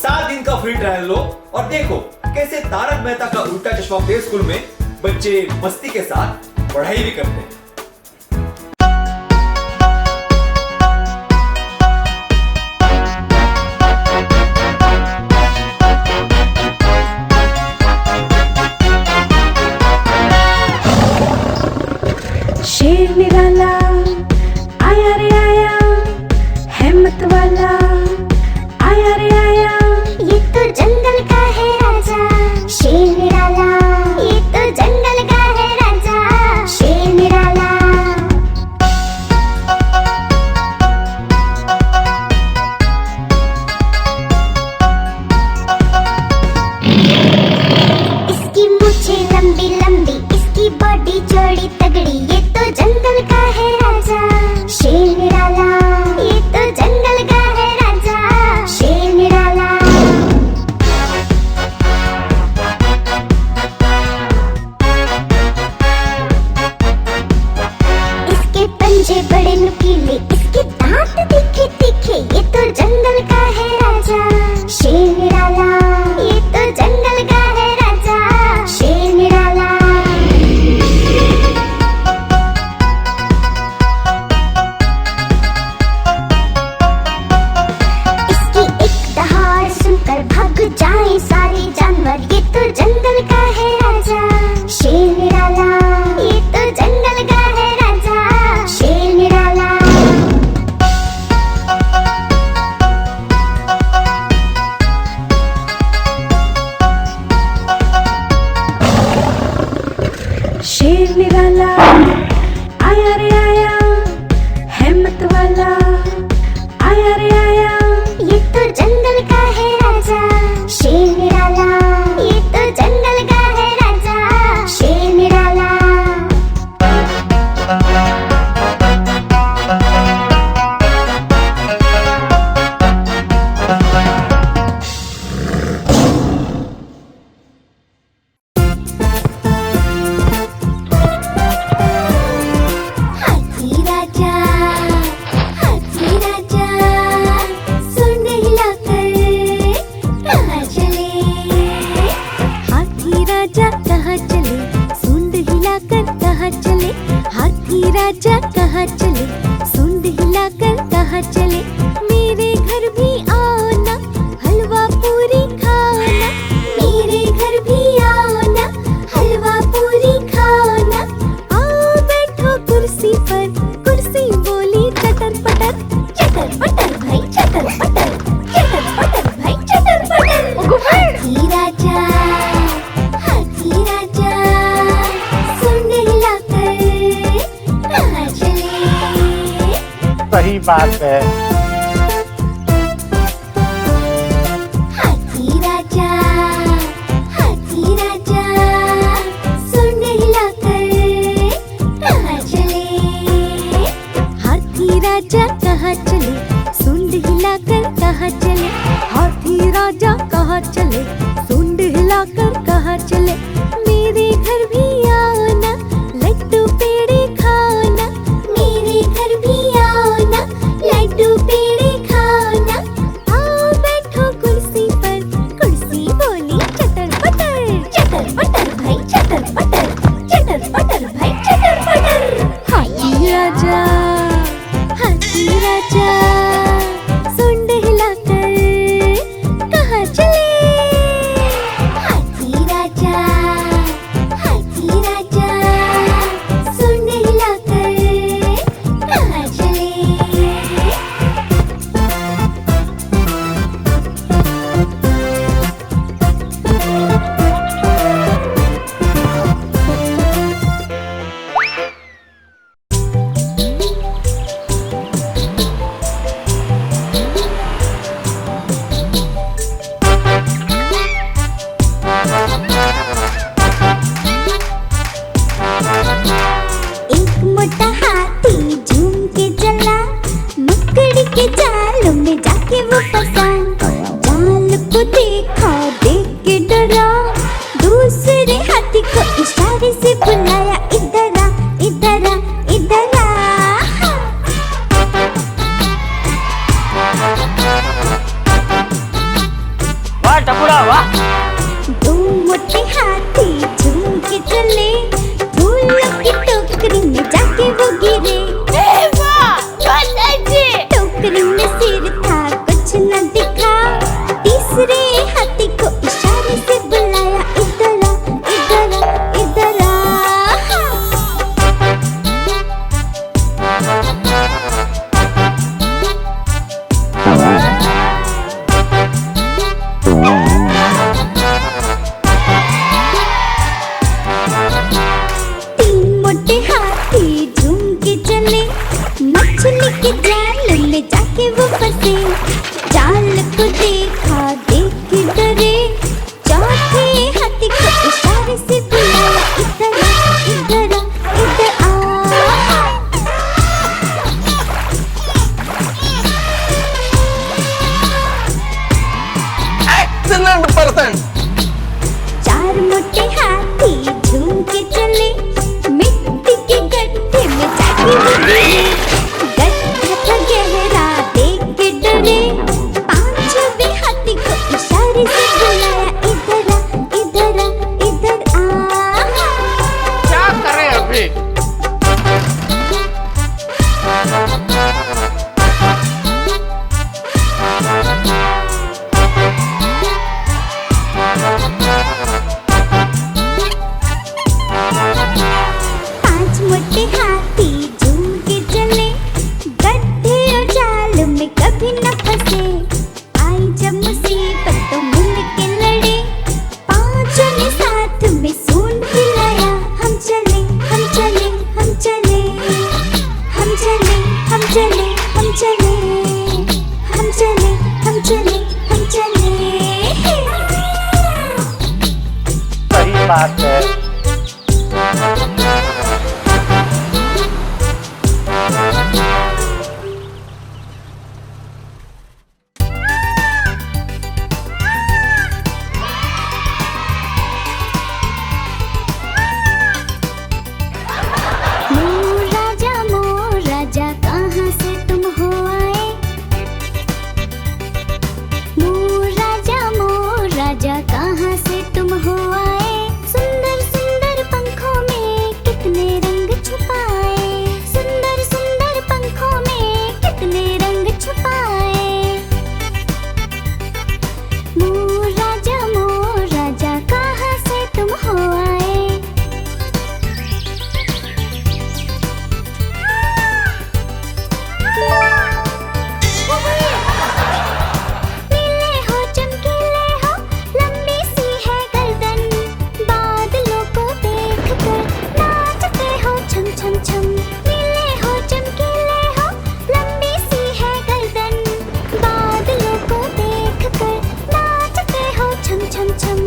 7 दिन का free trial लो और देखो कैसे तारक मेहता का उल्टा चश्मा प्ले स्कूल में बच्चे मस्ती के साथ पढ़ाई भी करते हैं। शेर निराला आया रे आया, हिम्मत वाला आया रे आया, ये तो जंगल का है राजा शेर निराला, ये तो जंगल का है राजा शेर निराला। इसकी मूंछें लंबी लंबी, इसकी बॉडी चौड़ी तगड़ी, ये तो जंगल का है राजा शेर निराला, ये तो जंगल का है राजा शेर निराला। इसके पंजे बड़े नुकीले, इसके दांत तीखे तीखे, ये तो जंगल का है राजा शेर निराला, ये तो जंगल का है राजा शेर निराला। इसकी एक दहाड़ सुनकर भाग जाए सारे जानवर, ये तो जंगल का है राजा शेर निराला, ये तो जंगल का है राजा शेर निराला। शेर निराला आया रे आया, हिम्मत वाला आया रे आया, ये तो जंगल का है राजा शेर निराला, ये तो जंगल का है राजा शेर निराला। हाथी राजा सुन हिलाकर कहाँ चले, हाथी राजा कहाँ चले, सूंड हिलाकर कहाँ चले, हाथी राजा कहाँ चले, सूंड हिलाकर कहाँ चले। मेरे घर भी आओ ना, हलवा पूरी खाओ ना, मेरे घर भी आओ ना, हलवा पूरी खाओ ना। आओ बैठो कुर्सी पर, कुर्सी बोली चटर पटर, चटर पटर भाई चटर पटर, चटर पटर भाई चटर पटर। हाथी राजा सुन हिलाकर कहाँ चले। सही बात है। हाथी राजा सुन हिलाकर कहाँ चले। हाथी राजा कहाँ चले, सूंड हिलाकर कहाँ चले, हाथी राजा कहाँ चले, सूंड हिलाकर कहाँ चले। मेरे घर भी आओ ना, लड्डू पेड़े खाओ ना, मेरे घर भी आओ ना, लड्डू पेड़े खाओ ना। आओ बैठो कुर्सी पर, कुर्सी बोली चटर पटर, चटर पटर भाई चटर पटर, चटर पटर भाई चटर पटर। हाथी राजा सूंड हिलाकर कहाँ चले। टपुरा वाह। दो मोटे हाथी झूम के चले, फूलों की टोकरी में जाके वो गिरे। टोकरी में सिर था कुछ न दिखा, तीसरे हाथी को इशारे से बुलाया, इधर आ, इधर आ, इधर आ। तीन मोटे हाथी झूम के चले, मछली के जाल में जाके वो फंसे। जाल को देखा, देख के डरे, चौथे हाथी को इशारे से बुलाया, इधर आ, इधर आ, इधर आ। चार मोटे हाथी झूम के चले, मिट्टी के गड्ढे में जाके वो गिरे। गड्ढा था गहरा, देख के डरे, पांचवें हाथी को इशारे से बुलाया, इधर आ, इधर आ, इधर आ। क्या करें अभी? पांच मोटे हाथी झूम के चले, गड्ढे और जाल में कभी न फंसे। आई जब मुसीबत तो मिल के लड़े, पांचों ने साथ में सूंड हिलाया। हम चले, हम चले, हम चले, हम चले, हम चले, हम चले, हम चले, हम चले, हम चले। सही बात है। मोर राजा कहाँ से तुम हो आए। मोर राजा कहाँ से तुम हो आए। सुंदर सुंदर पंखों में कितने रंग छुपाए। सुंदर सुंदर पंखों में कितने रंग छुपाए। मोर राजा कहाँ से तुम हो आए। नीले हो, चमकीले हो, लंबी सी है गर्दन, बादलों को देखकर नाचते हो छम छम छम। नीले हो, चमकीले हो, लंबी सी है गर्दन, बादलों को देखकर नाचते हो छम छम छम।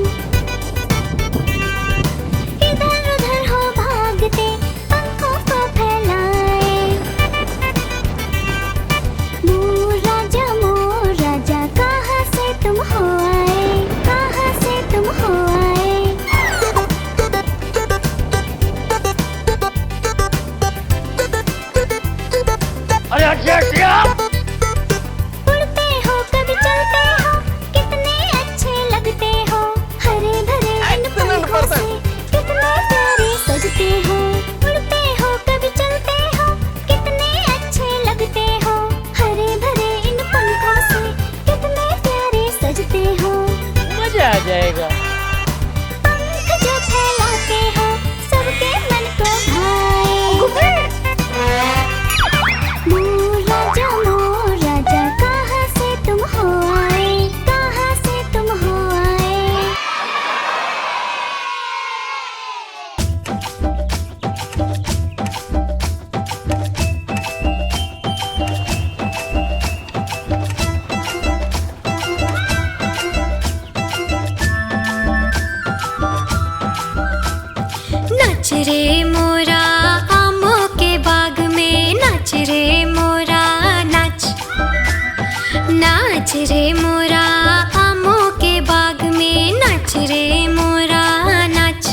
इधर उधर हो भागते, पंखों को फैलाए। मोर राजा कहाँ से तुम हो आए। कहाँ से तुम हो आए। अरे हटिया। उड़ते हो, कभी चलते हो, कितने अच्छे लगते हो। हरे भरे इन पंखों से कितने प्यारे सजते हो। उड़ते हो, कभी चलते हो, कितने अच्छे लगते हो। हरे भरे इन पंखों से कितने प्यारे सजते हो। मजा आ जाएगा। पंख जो फैलाते हो, सबके मन को भाए। मोर राजा कहाँ से तुम हो आए। कहाँ से तुम हो आए। नाच रे मोरा आमों के बाग में, नाच रे मोरा नाच। नाच रे मोरा आमों के बाग में, नाच रे मोरा नाच।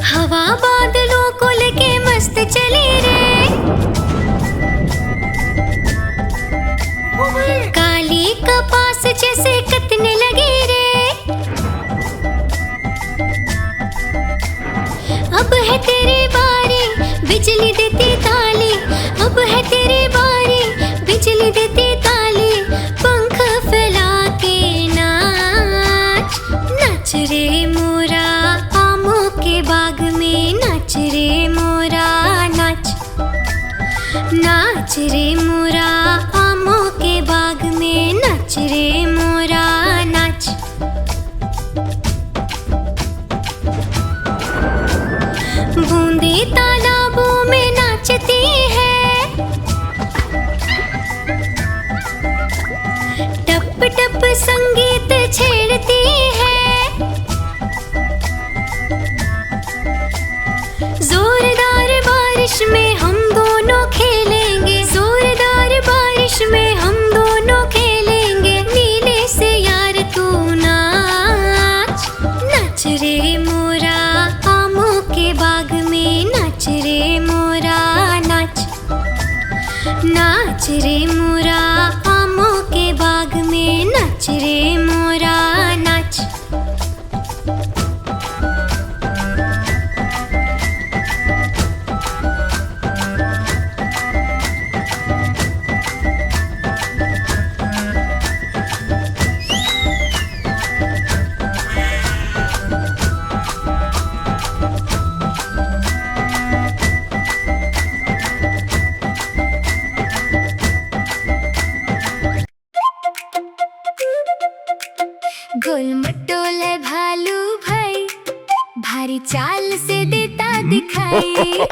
हवा बादलों को लेके मस्त चली रे। काल कली कपास जैसे कतने लगे रे। अब है तेरी बारी बिजली देती ताली, अब है तेरी बारी बिजली देती ताली। पंख फैला के नाच, नाच रे मोरा आमों के बाग में, नाच रे मोरा नाच, नाच रे मोरा आमों के बाग में, नाच रे मोरा नाच। बूंदे तालाबों में नाचती है, टप टप संगीत छेड़ती है। जोरदार बारिश में हम दोनों खेलेंगे, जोरदार बारिश में हम दोनों खेलेंगे। नीले से यार तू नाच, नाच रे मोरा आमों के बाग में, नाच रे मोरा नाच, नाच रे मोरा आमों के बाग में, नाच रे मोरा नाच। गोल मटोल है भालू भाई, भारी चाल से देता दिखाई।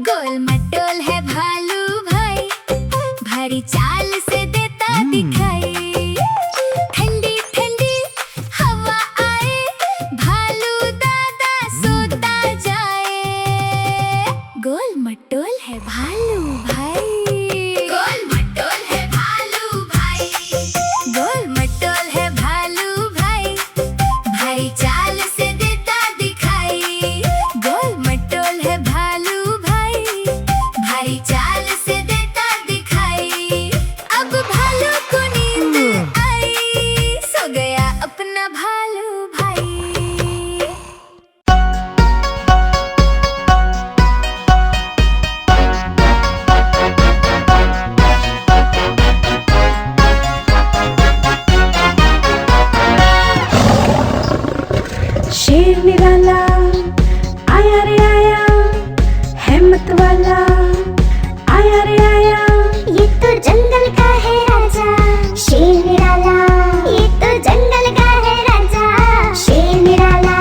गोल मटोल है भालू भाई, भारी चाल से देता दिखाई। ठंडी ठंडी हवा आए, भालू दादा सोता जाए। गोल मटोल है भालू भाई, गोल मटोल है भालू भाई, गोल मटोल है भालू भाई, भारी चाल से देता दिखाई। गोल मटोल है भालू भाई, भारी चाल से देता दिखाई। अब भालू को नींद आई, सो गया अपना भालू भाई। शेर निराला आया रे आया, हिम्मत वाला आया रे आया। ये तो जंगल का है राजा, शेर निराला। ये तो जंगल का है राजा, शेर निराला।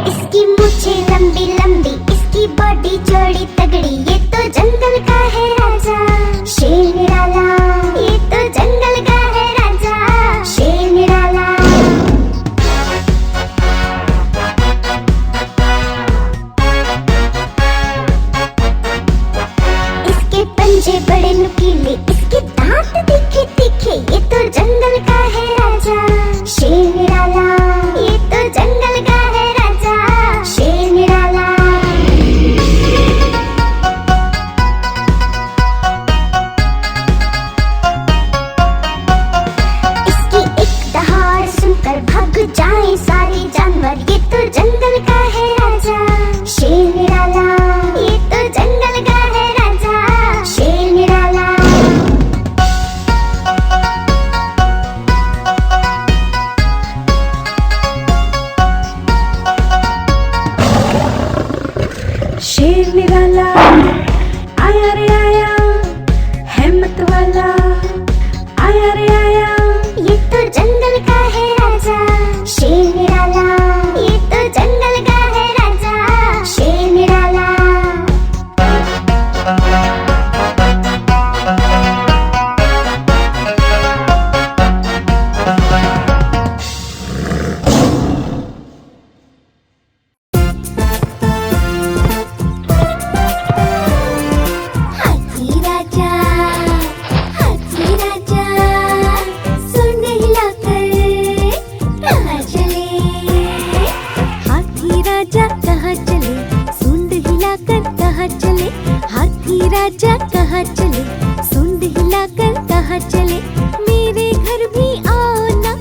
इसकी मूछें लंबी लंबी, इसकी बॉडी चौड़ी तगड़ी। ये तो जंगल का है राजा, शेर निराला। ये तो जंगल का है राजा, शेर निराला। इसके पंजे बड़े नुकीले, इसके दांत तीखे तीखे। ये तो जंगल का है राजा, शेर निराला। ये तो जंगल का है राजा, शेर निराला। इसकी एक दहाड़ सुनकर भाग जाए सारे जानवर। ये तो जंगल का है राजा, शेर निराला। ये तो जंगल का है राजा, शेर निराला। शेर निराला आया रे आया, हिम्मत वाला आया रे आया। ये तो जंगल का है राजा, शेर निराला। ये तो जंगल का है राजा, शेर निराला। राजा कहाँ चले, सूंड हिलाकर कहाँ चले, हाथी राजा कहाँ चले, सूंड हिलाकर कहाँ चले, मेरे घर भी आओ ना,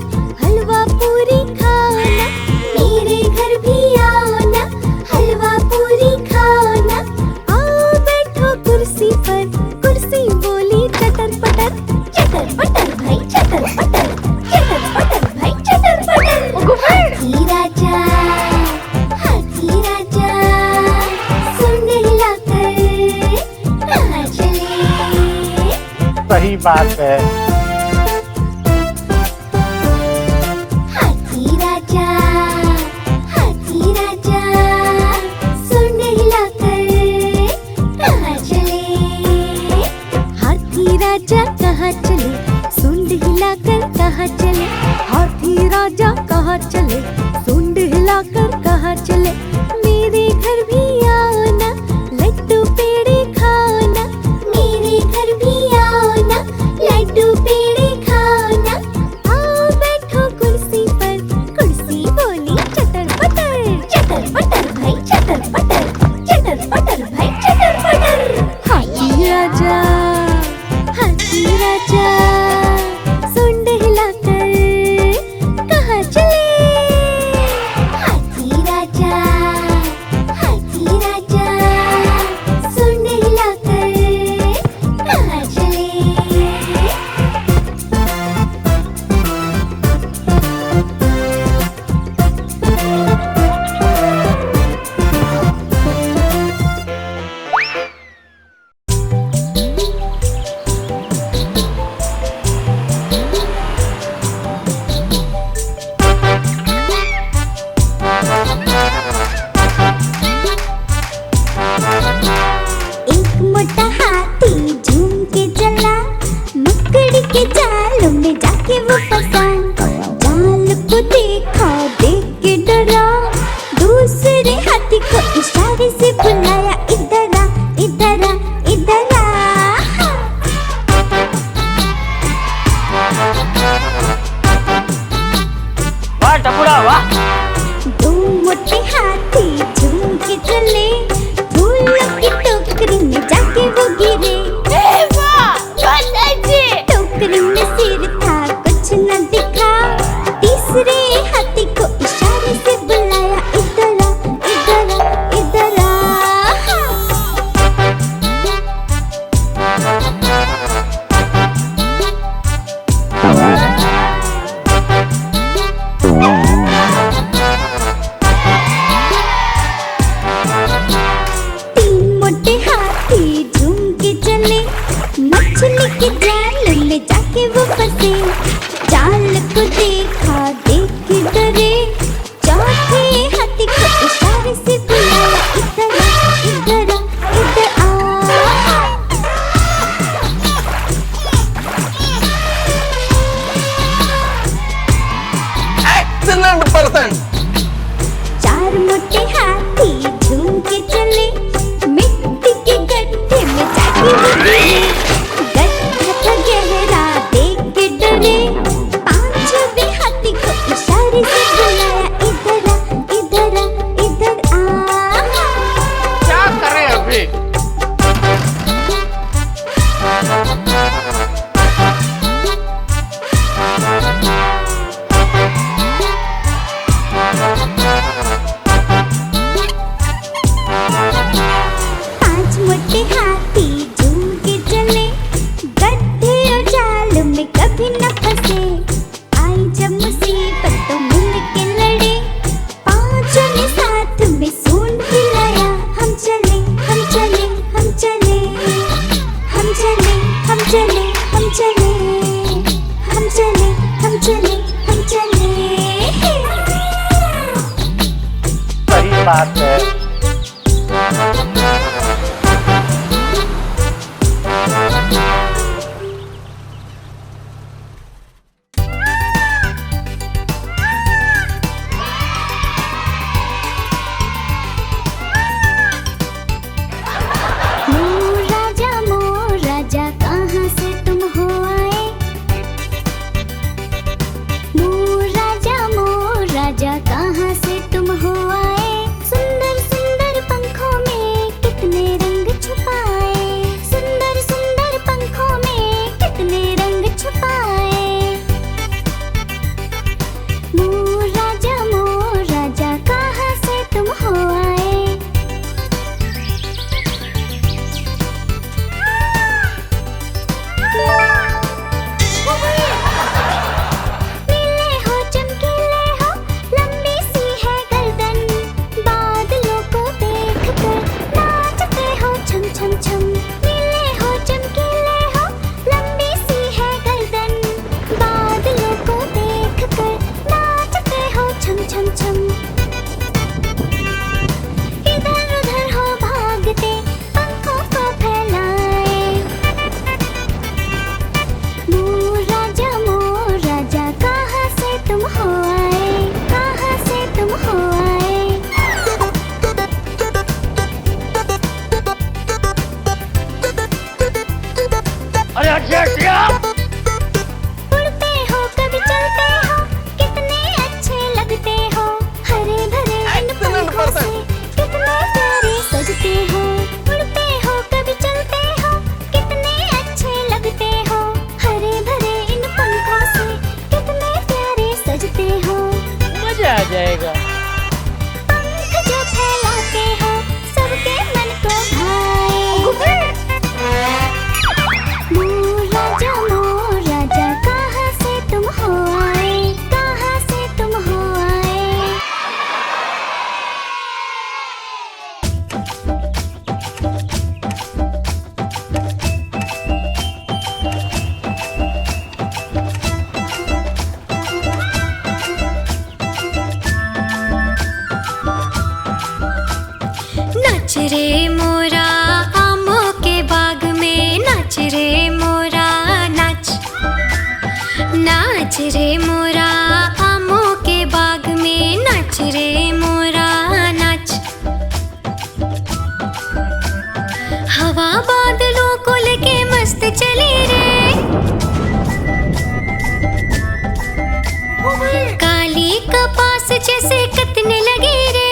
हलवा पूरी खाओ ना, मेरे घर भी आओ ना, हलवा पूरी खाओ ना, आओ बैठो कुर्सी पर, कुर्सी बोली चटर पटर भाई चटर पटर भाई चटर पटर। हाथी राजा सूंड हिलाकर कहाँ चले। सही बात है। हाथी राजा सूंड हिलाकर कहाँ चले। हाथी राजा कहाँ चले, सूंड हिलाकर कहाँ चले, हाथी राजा कहाँ चले, सूंड हिलाकर कहाँ चले, मेरे घर भी आओ ना, लड्डू पेड़े खाओ ना, मेरे घर भी आओ ना, लड्डू पेड़े खाओ ना, आओ बैठो कुर्सी पर, कुर्सी बोली चटर पटर भाई चटर पटर भाई चटर पटर। हाथी राजा सूंड हिलाकर कहाँ चले। हाथी राजा सूंड हिलाकर कहाँ चले। एक मोटा हाथी झूम के चला, मकड़ी के जाल में जाके वो फंसा, जाल को देखा देख के डरा, दूसरे हाथी को इशारे से बुलाया, इधर आ इधर आ इधर आ। वाह टपुरा वाह। दो मोटे हाथी झूम के चले, फूलों की टोकरी में जाके वो गिरे। टोकरी में सिर था कुछ न दिखा, तीसरे हाथी को इशारे से बुलाया, इधर आ इधर आ इधर आ। तीन मोटे हाथी झूम के चले, मछली के जाल में जाके वो फंसे, जाल को देखा देख के डरे, चौथे हाथी को इशारे से बुलाया, इधर आ इधर आ इधर आ। चार मोटे हाथी झूम के चले, मिट्टी के गड्ढे में जाके वो गिरे, गड्ढा था गहरा देख के डरे, पांचवें हाथी को इशारे से बुलाया, इधर आ इधर आ इधर आ। क्या करे अभी। पांच मोटे हाथी झूम के चले, गड्ढे और जाल में कभी न फंसे, आई जब मुसीबत तो मिल के लड़े, पांचों ने साथ में सूंड हिलाया, हम चले हम चले हम चले हम चले हम चले हम चले हम चले हम चले हम चले। सही बात है। मोर राजा कहाँ से तुम हो आए, मोर राजा कहाँ से तुम हो आए, रे मोरा आमों के बाग में, नाच रे मोरा नाच। नाच रे मोरा आमों के बाग में, नाच रे मोरा नाच। हवा बादलों को लेके मस्त चली रे, काली कपास जैसे कतने लगे रे।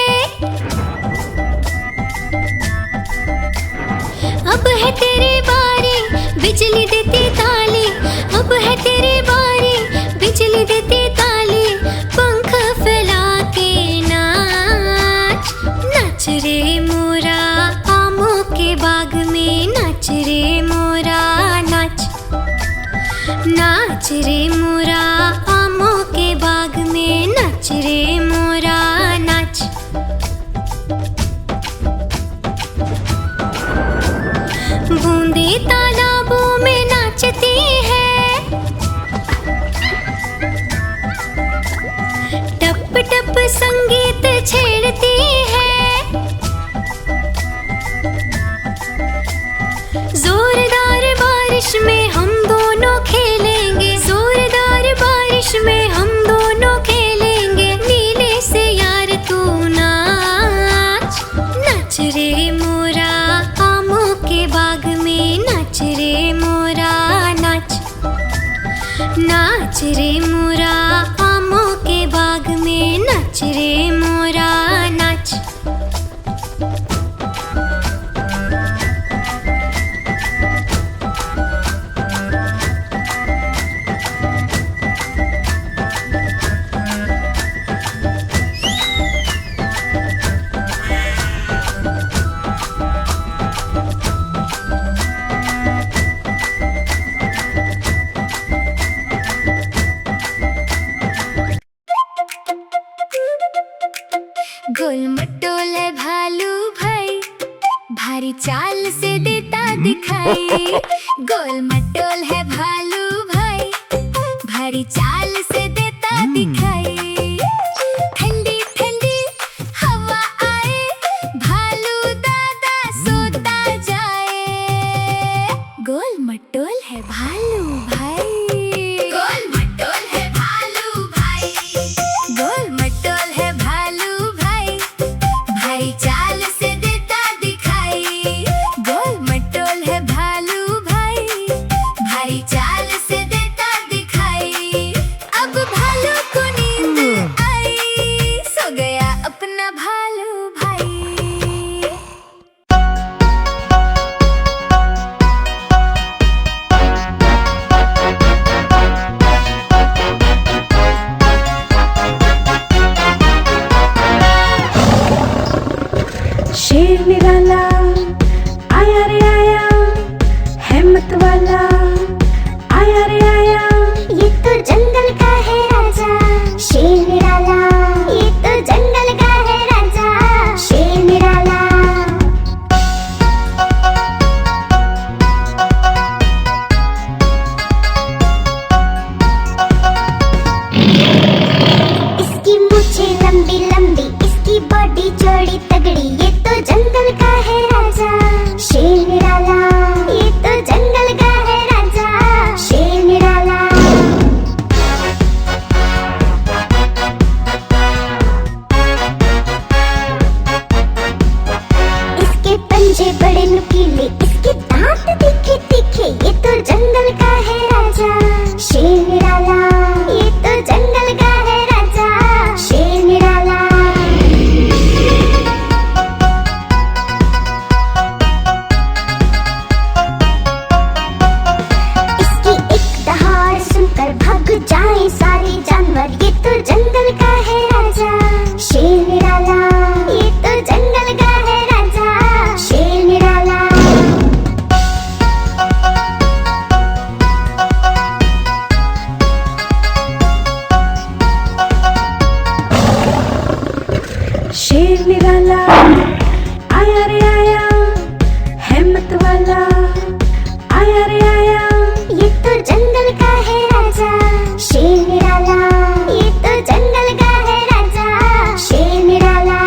अब है तेरी बारी बिजली देती ताली, अब है तेरी बारी बिजली देती ताली। पंख फैला के नाच, नाच रे मोरा आमों के बाग में, नाच रे मोरा नाच। नाच रे मोरा आमों के बाग में, नाच रे मोरा नाच। बूंदे तालाबों में नाचती है, टप टप संगीत छेड़ती है। जोरदार बारिश में हम दोनों खेलेंगे, जोरदार बारिश में हम दोनों खेलेंगे। नीले से यार तू नाच, नाच रे मोरा आमों के बाग में, नाच रे मोरा नाच। नाच रे मोरा आमों के बाग में, नाच रे मोरा नाच। गोल मटोल है भालू भाई, भारी चाल से देता दिखाई। गोल मटोल है भालू भाई, भारी चाल से देता दिखाई। ठंडी ठंडी हवा आए, भालू दादा सोता जाए। गोल मटोल है भालू भाई, गोल मटोल है भालू भाई, गोल मटोल है भालू भाई, भारी चाल से देता दिखाई। गोल मटोल है भालू भाई, भारी चाल से देता दिखाई। अब भालू को नींद आई, सो गया अपना भालू भाई। शेर निराला आया रे आया, हिम्मत वाला आया रे आया। ये तो जंगल का है राजा, शेर निराला। ये तो जंगल का है राजा, शेर निराला। इसकी मूछें लंबी लंबी, इसकी बॉडी चौड़ी तगड़ी। ये तो जंगल का है राजा, शेर निराला। ये तो जंगल का है राजा, शेर निराला। इसके पंजे बड़े नुकीले, इसके दांत तीखे तीखे। ये तो जंगल का है राजा, शेर निराला। ये तो जंगल का है राजा, शेर निराला। इसकी एक दहाड़ सुनकर भाग जाए सारे जानवर। ये तो जंगल का है राजा, शेर निराला। ये तो जंगल का है राजा, शेर निराला। शेर निराला आया रे आया, हिम्मत वाला आया रे आया। ये तो जंगल का है राजा, शेर निराला। ये तो जंगल का है राजा, शेर निराला।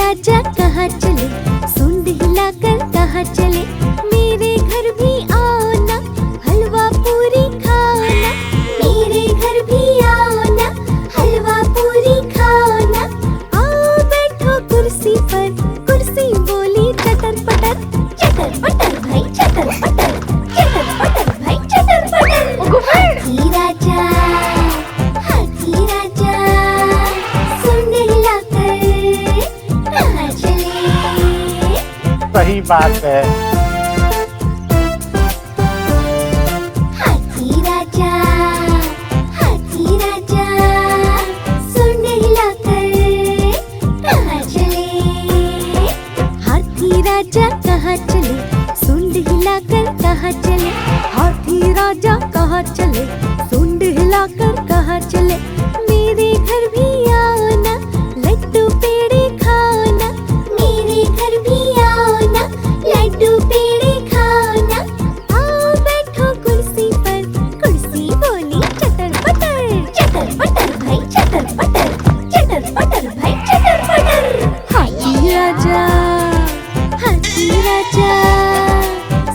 राजा कहाँ चले, सूंड हिलाकर कहाँ चले, मेरे घर भी आओ ना, हलवा पूरी खाओ ना, मेरे घर भी आओ ना, हलवा पूरी खाओ ना, आओ बैठो कुर्सी पर, कुर्सी बोली चटर पटर, चटर पटर भाई चटर पटर, चटर पटर भाई चटर पटर। हाथी राजा, हाथी राजा, सूंड हिलाकर कहाँ चले। सही बात है। हाथी राजा, हाथी राजा, सूंड हिलाकर कहाँ चले। हाथी राजा कहाँ चले, सूंड हिलाकर कहाँ चले, हाथी राजा कहाँ चले, सूंड हिलाकर कहाँ चले, मेरे घर भी आओ ना, लड्डू पेड़े खाओ ना, मेरे घर भी आओ ना, लड्डू पेड़े खाओ ना, आओ बैठो कुर्सी पर, कुर्सी बोली चटर पटर भाई चटर पटर, चटर पटर भाई चटर पटर। हाथी राजा, हाथी राजा,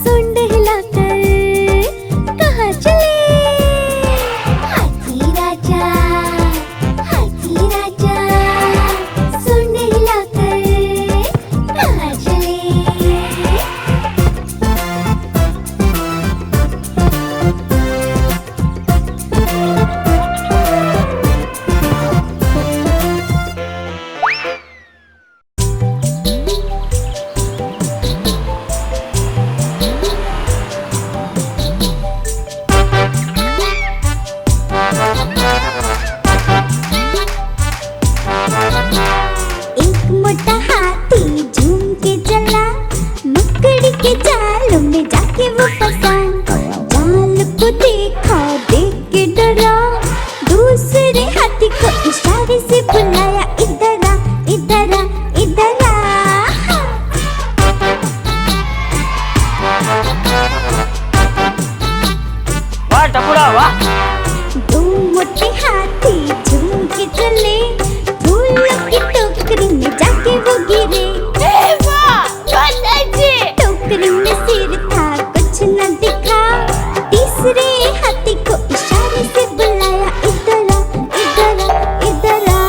सूंड हिलाकर कहाँ चले। हाथी राजा, हाथी राजा, सूंड हिलाकर कहाँ चले। एक मोटा हाथी झूम के चला, मकड़ी के जाल में जाके वो फंसा, जाल को देखा देख के डरा, दूसरे हाथी को इशारे से बुलाया, इधर आ इधर आ इधर आ। वाह टपुड़ा वाह। दो मोटे हाथी झूम के चले, फूलों की टोकरी में जाके वो गिरे, टोकरी में सिर था कुछ न दिखा, तीसरे हाथी को इशारे से बुलाया, इधर आ इधर आ इधर आ।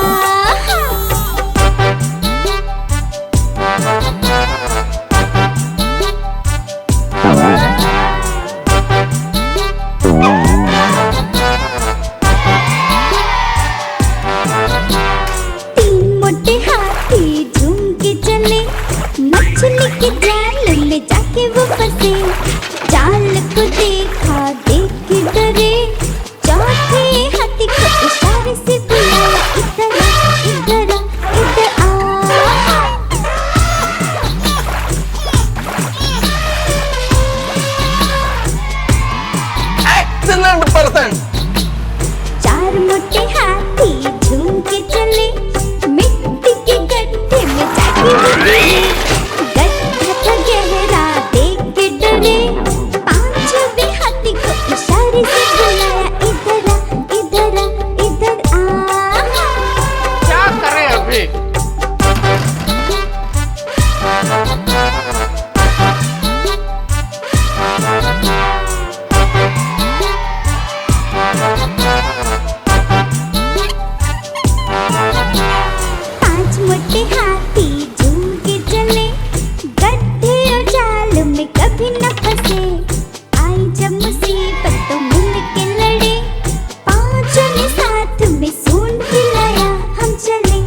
तीन मोटे हाथी झूम के चले, मछली के जाल में जाके वो फंसे, जाल को देखा देख के डरे, चौथे हाथी को इशारे से बुलाया, इधर आ इधर आ इधर आ। चार मोटे हाथी झूम के चले, मिट्टी के गड्ढे में जाके वो गिरे, गड्ढा था गहरा देख के डरे, पांचवें हाथी को इशारे से बुलाया, इधर आ इधर आ इधर आ। क्या करे अभी। पांच मोटे हाथी झूम के चले, गड्ढे और जाल में कभी न फंसे, आई जब मुसीबत तो मिल के लड़े, पांचों ने साथ में सूंड हिलाया, हम चले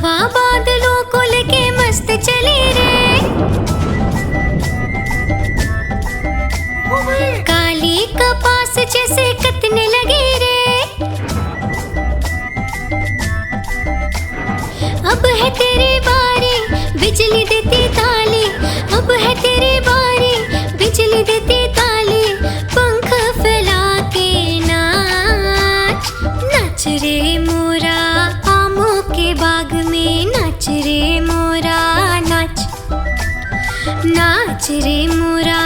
हवा बादलों को लेके मस्त चली रे, काली कपास जैसे कतने लगी रे। अब है तेरी बारी बिजली देती ताली, अब है तेरी बारी बिजली देती ताली। पंख फैला के नाच, नाच रे मोरा आमों के बाग में, नाच रे मोरा नाच, नाच रे मोरा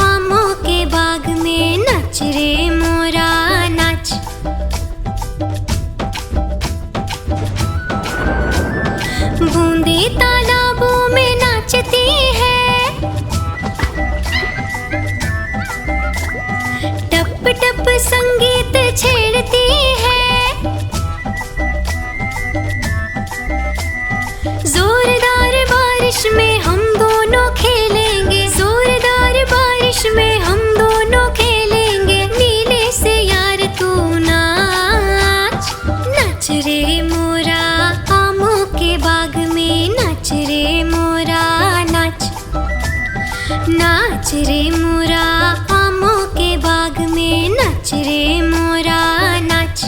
आमों के बाग में, नाच रे मोरा नाच। बूंदे तालाबों में नाचती है, टप टप संगीत छेड़ती है। जोरदार बारिश में हम दोनों खेलेंगे, जोरदार बारिश में हम दोनों खेलेंगे। नीले से यार तू नाच, नाच रे मोरा आमों के बाग में, नाच रे मोरा नाच, नाच रे मोरा आमों के बाग में, नाच रे मोरा नाच।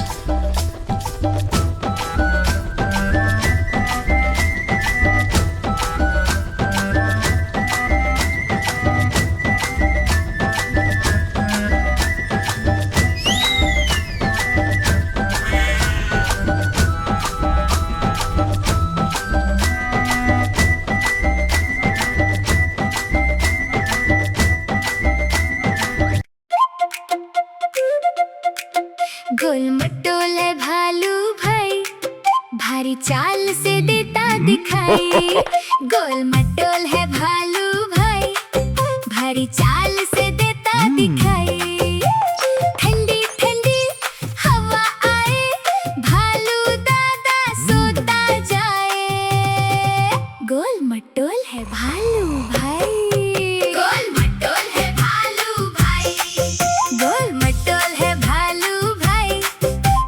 गोल मटोल है भालू भाई, भारी चाल से देता दिखाई। गोल मटोल है भालू भाई, भारी चाल से देता दिखाई। ठंडी ठंडी हवा आए, भालू दादा सोता जाए। गोल मटोल है भालू भाई, गोल मटोल है भालू भाई, गोल मटोल है भालू भाई,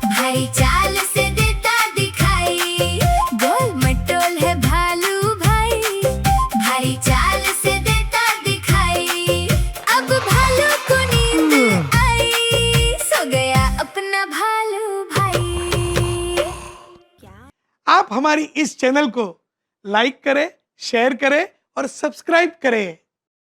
भारी चाल से देता दिखाई। गोल मटोल है भालू भाई, भारी चाल से देता दिखाई। अब भालू को नींद आई, सो गया अपना भालू भाई। आप हमारी इस चैनल को लाइक करें, शेयर करें और सब्सक्राइब करें।